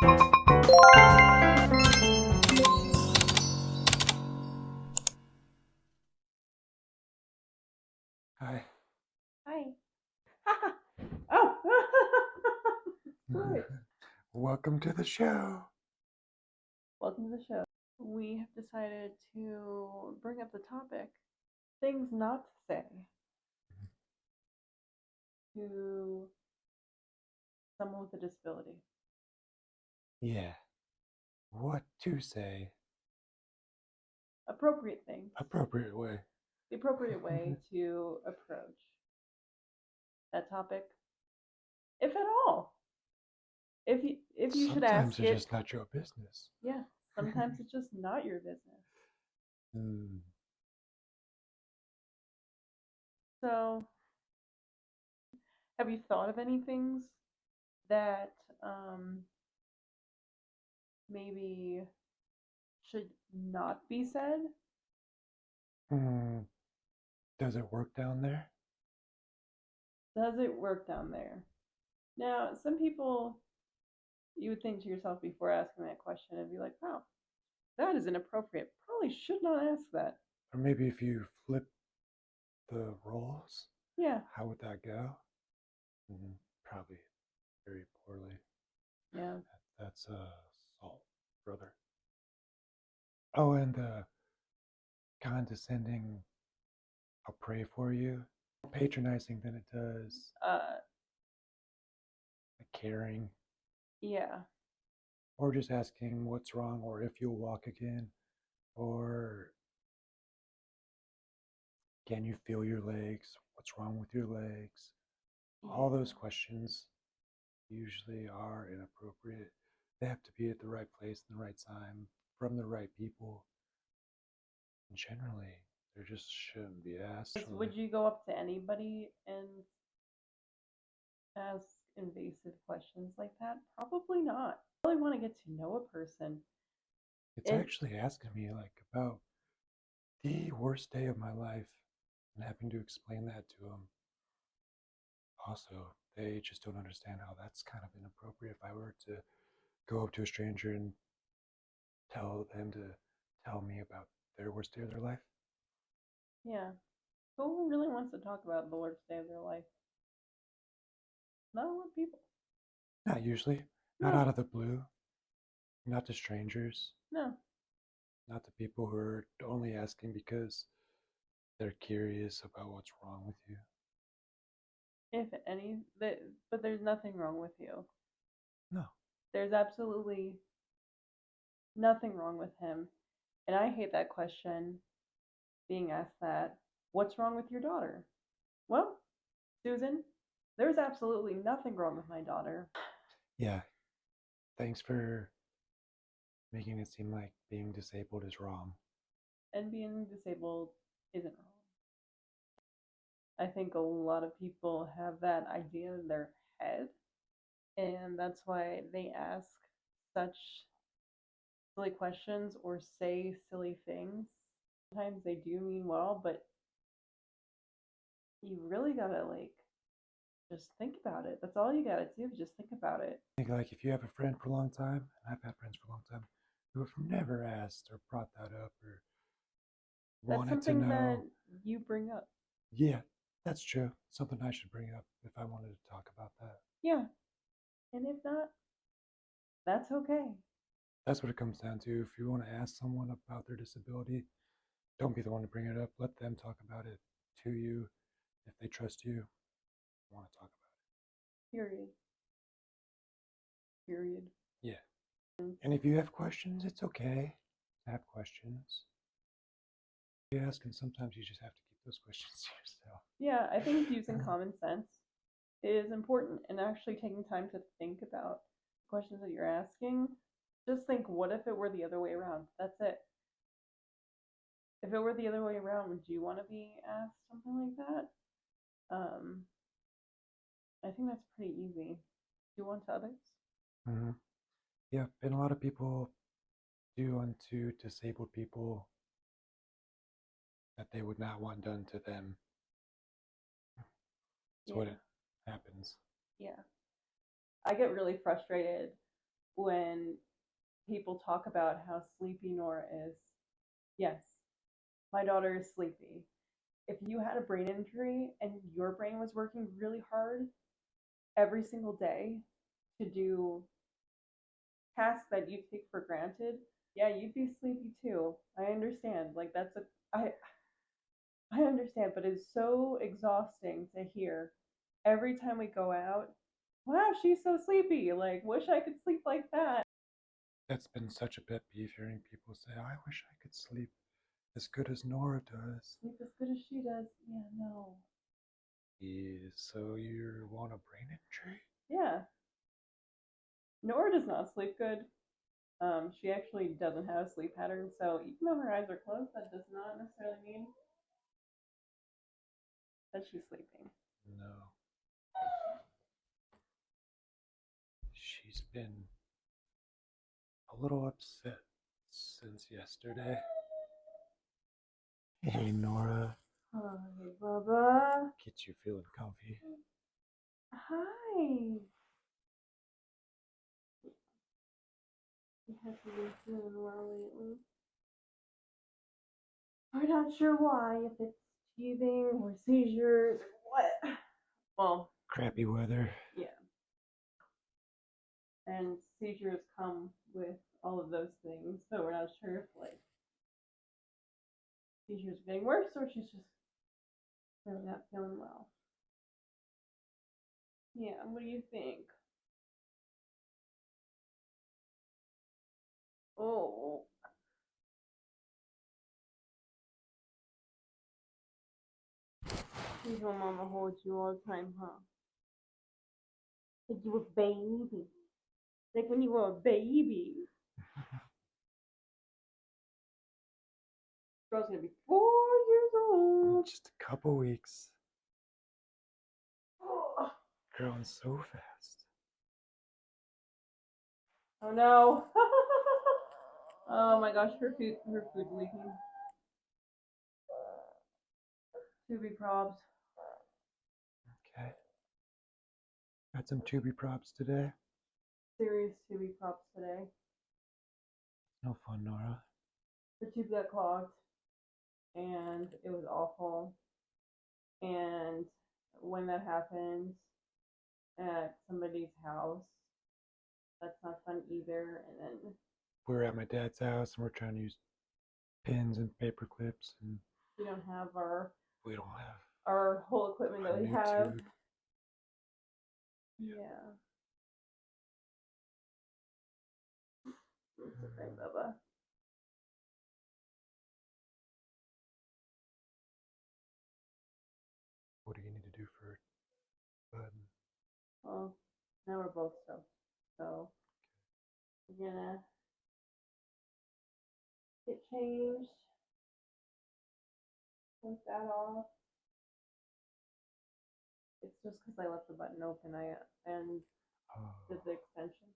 Hi. Hi. Oh. Good. Welcome to the show. Welcome to the show. We have decided to bring up the topic things not to say to someone with a disability. Yeah. What to say? Appropriate things. Appropriate way. The appropriate way to approach that topic, if at all. If you should Sometimes ask it's it, just not your business. yeah. Sometimes it's just not your business. Hmm. So, have you thought of any things that maybe should not be said? Hmm. Does it work down there? Does it work down there? Now, some people, you would think to yourself before asking that question and be like, wow, that is inappropriate. Probably should not ask that. Or maybe if you flip the roles, Yeah, how would that go? Probably very poorly. yeah. That's Salt, brother. Oh, and condescending, I'll pray for you. Patronizing than it does Uh, caring. yeah. Or just asking what's wrong or if you'll walk again, or can you feel your legs? What's wrong with your legs? All Yeah. those questions usually are inappropriate. They have to be at the right place in the right time from the right people. And generally, they just shouldn't be asked. Would you go up to anybody and ask invasive questions like that? Probably not. I really want to get to know a person. It's It actually asking me like about the worst day of my life and having to explain that to them. Also, they just don't understand how that's kind of inappropriate. If I were to go up to a stranger and tell them to tell me about their worst day of their life. yeah. Who really wants to talk about the worst day of their life? Not a lot of people. Not usually, not No, out of the blue, not to strangers, no. not to people who are only asking because they're curious about what's wrong with you. If any, but there's nothing wrong with you. No. There's absolutely nothing wrong with him. And I hate that question being asked that. What's wrong with your daughter? Well, Susan, there's absolutely nothing wrong with my daughter. Yeah, thanks for making it seem like being disabled is wrong. And being disabled isn't wrong. I think a lot of people have that idea in their head, and that's why they ask such silly questions or say silly things. Sometimes they do mean well, but you really gotta just think about it. That's all you gotta do. Just think about it. I think like if you have a friend for a long time, and I've had friends for a long time who have never asked or brought that up or That's wanted to something that know. you bring up. Yeah, that's true. Something I should bring up if I wanted to talk about that. Yeah, and if not, that's okay. That's what it comes down to. If you want to ask someone about their disability, don't be the one to bring it up. Let them talk about it to you. If they trust you, want to talk about Period. Period. it. Yeah. And if you have questions, it's okay to have questions. You ask, and sometimes you just have to keep those questions to yourself. Yeah, I think using common sense is important and actually taking time to think about questions that you're asking. Just think, what if it were the other way around? That's it. If it were the other way around, would you want to be asked something like that? Um, I think that's pretty easy. Do you want to others? Mm-hmm. Yeah, and a lot of people do unto disabled people that they would not want done to them. That's Yeah, what it happens. yeah. I get really frustrated when people talk about how sleepy Nora is. Yes, my daughter is sleepy. If you had a brain injury and your brain was working really hard every single day to do tasks that you take for granted, yeah, you'd be sleepy too. I understand. Like that's a I understand, but it's so exhausting to hear every time we go out. Wow, she's so sleepy. Like, wish I could sleep like that. That's been such a pet peeve hearing people say, I wish I could sleep as good as Nora does. Sleep as good as she does. Yeah, no. So you want a brain injury? Yeah. Nora does not sleep good. She actually doesn't have a sleep pattern, so even though her eyes are closed, that does not necessarily mean that she's sleeping. No. She's been a little upset since yesterday. Hey, Nora. Hi, Bubba. Get you feeling comfy. Hi. You haven't been feeling well lately. We're not sure why, if it's teething or seizures or what. Well, Crappy weather. yeah. And seizures come with all of those things, so we're not sure if like seizures are getting worse or she's just really not feeling well. Yeah, what do you think? Oh, you want mama hold you all the time, huh? Like you a baby. Like when you were a baby. Girl's gonna be 4 years old. Just a couple weeks. Oh, Growing so fast. oh no. Oh my gosh, her food's leaking. Tubby probs. Okay. Got some tubby props today. Serious tubby probs today. No fun, Nora. Her tube got clogged and it was awful. And when that happens at somebody's house, that's not fun either. And then We're at my dad's house and we're trying to use pins and paper clips, and we don't have we don't have our whole equipment that we have. tube. Yeah. It's okay, Bubba. What do you need to do for Bud? Well, now we're both stoked. So we're gonna get changed. Take that off. It's just because I left the button open. And did the extension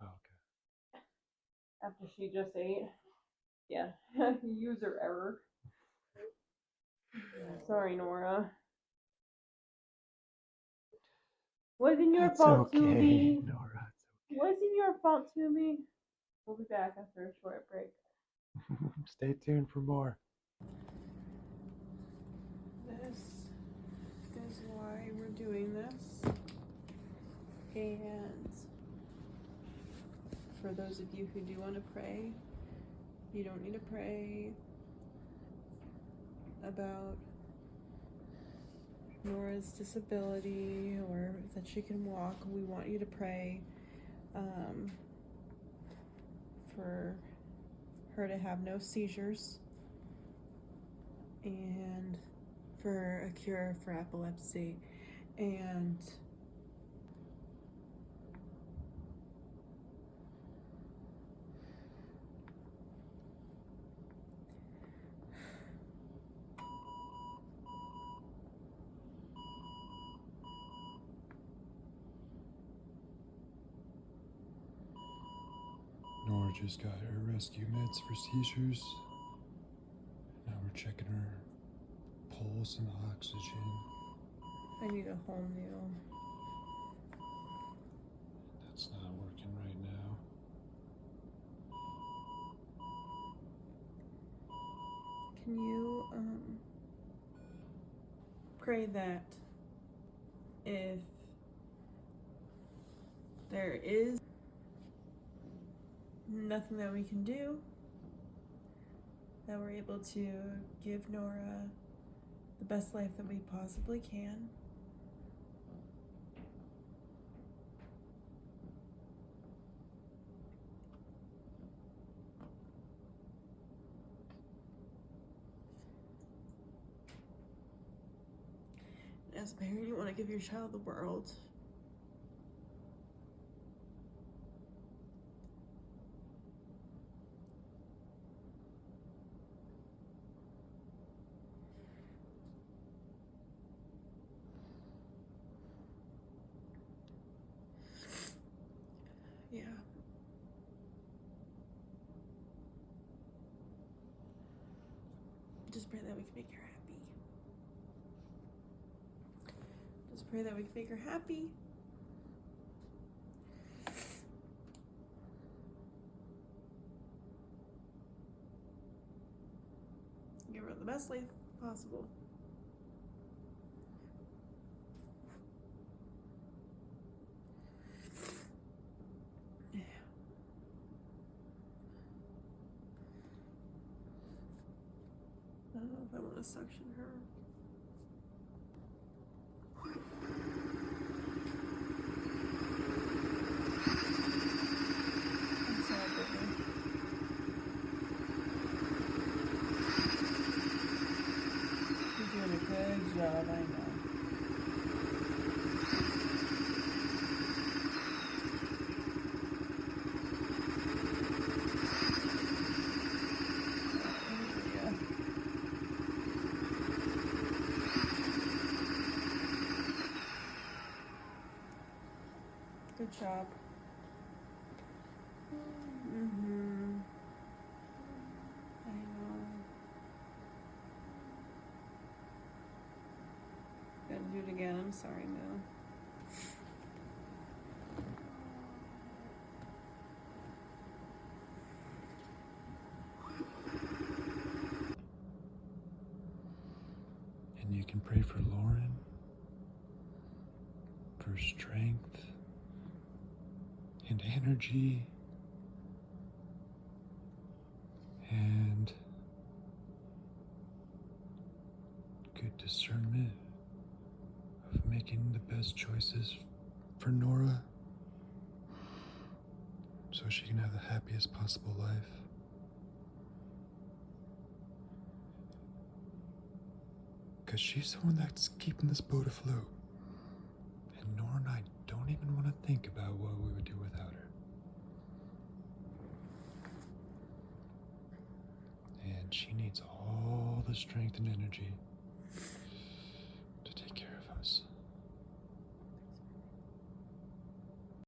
Oh, okay. after she just ate. Yeah, user error. Sorry, Nora. Wasn't your fault, okay, Tubi. Nora. Wasn't your fault, Tubi. We'll be back after a short break. Stay tuned for more. This is why we're doing this. And for those of you who do want to pray, you don't need to pray about Nora's disability or that she can walk. We want you to pray for her to have no seizures and for a cure for epilepsy. And Nora just got her rescue meds for seizures. Now we're checking her pulse and oxygen. I need a whole new. That's not working right now. can you pray that if there is nothing that we can do, that we're able to give Norah the best life that we possibly can. As a parent, you want to give your child the world. Yeah. Just pray that we can make her happy. Just pray that we can make her happy. Give her the best life possible. Yeah. I don't know if I want to suction her. I'm sorry, baby. You're doing a good job, I know. Yeah. Good job. I know. Gotta do it again. I'm sorry, Moo. And you can pray for Lauren, for strength and energy and good discernment of making the best choices for Norah so she can have the happiest possible life. Because she's the one that's keeping this boat afloat. And Norah and I don't even want to think about what we would do without her. And she needs all the strength and energy